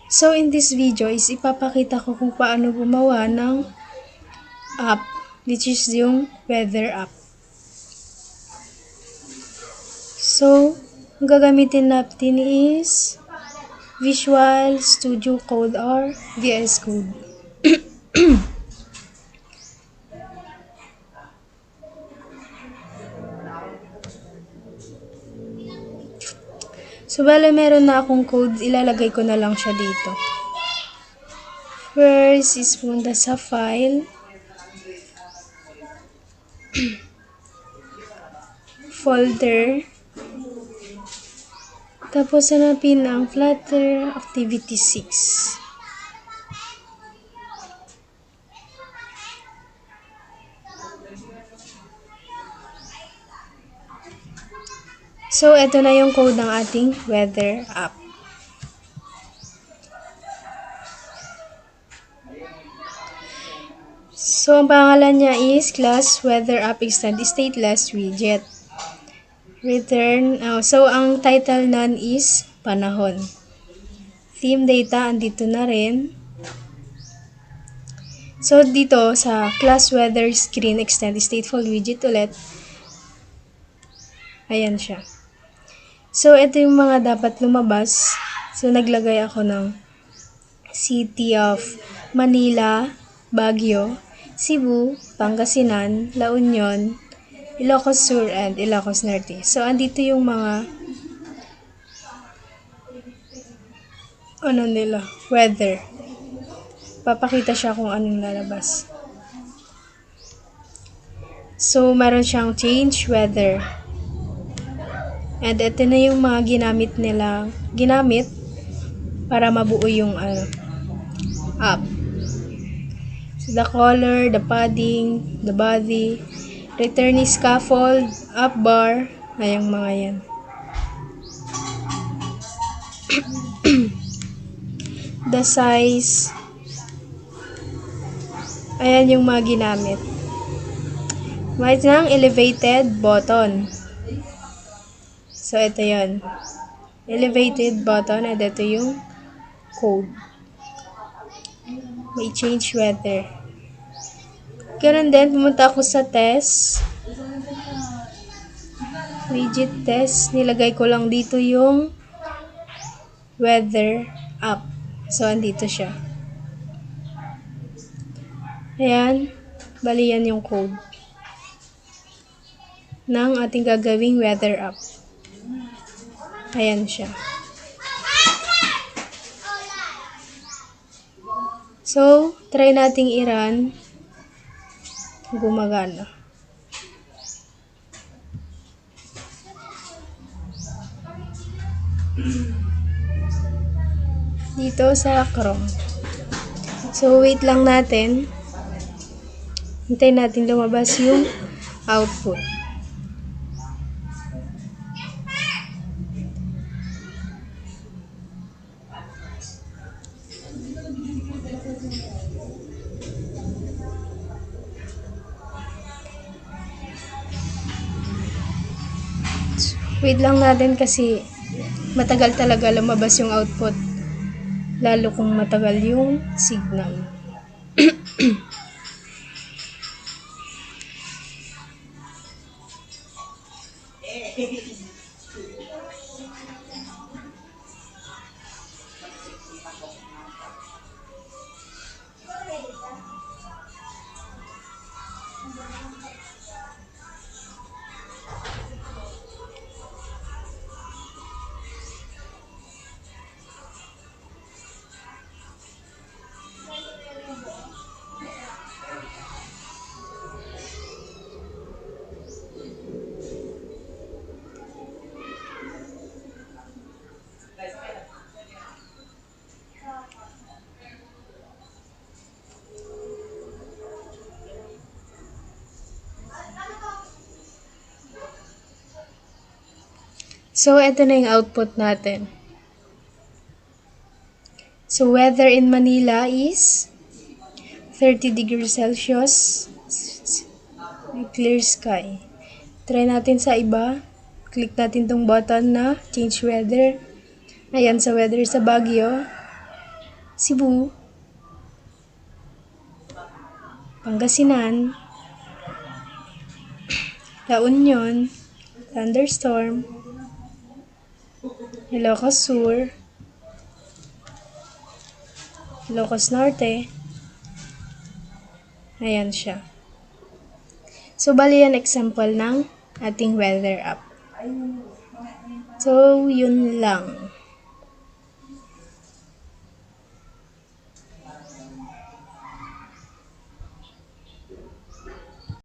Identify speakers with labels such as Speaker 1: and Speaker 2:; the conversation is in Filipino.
Speaker 1: So, in this video is ipapakita ko kung paano gumawa ng app, which is yung weather app. So, ang gagamitin natin is Visual Studio Code or VS Code. So, bale meron na akong code, ilalagay ko na lang siya dito. First is punta sa file, folder, tapos hanapin ang Flutter Activity 6. So, ito na yung code ng ating weather app. So, ang pangalan niya is class weather app extend stateless widget. Return, so ang title nun is panahon. Theme data, andito na rin. So, dito sa class weather screen extend stateful widget ulit. Ayan siya. So, ito yung mga dapat lumabas. So, naglagay ako ng City of Manila, Baguio, Cebu, Pangasinan, La Union, Ilocos Sur, and Ilocos Norte. So, andito yung mga weather. Papakita siya kung anong lalabas. So, meron siyang change weather. And ito na yung mga ginamit para mabuo yung app. So, the color, the padding, the body, return scaffold, up bar, yung mga yan. The size, ayan yung mga ginamit. May ng elevated button. So, ito yun. Elevated button, at ito yung code. May change weather. Ganun din, pumunta ako sa test. Widget test. Nilagay ko lang dito yung weather app. So, andito siya. Ayan. Bali yan yung code ng ating gagawing weather app. Ayan siya. So, try nating i-run. Gumagana. Dito sa Chrome. So, wait lang natin. Hintayin natin lumabas yung output. Wait lang natin kasi matagal talaga lumabas yung output. Lalo kung matagal yung signal. So, ito na yung output natin. So, weather in Manila is 30 degrees Celsius, clear sky. Try natin sa iba. Click natin tong button na change weather. Ayan, sa weather sa Baguio. Cebu, Pangasinan, La Union, thunderstorm, Ilocos Sur, Ilocos Norte. Ayan siya. So, bali yan example ng ating weather app. So, yun lang.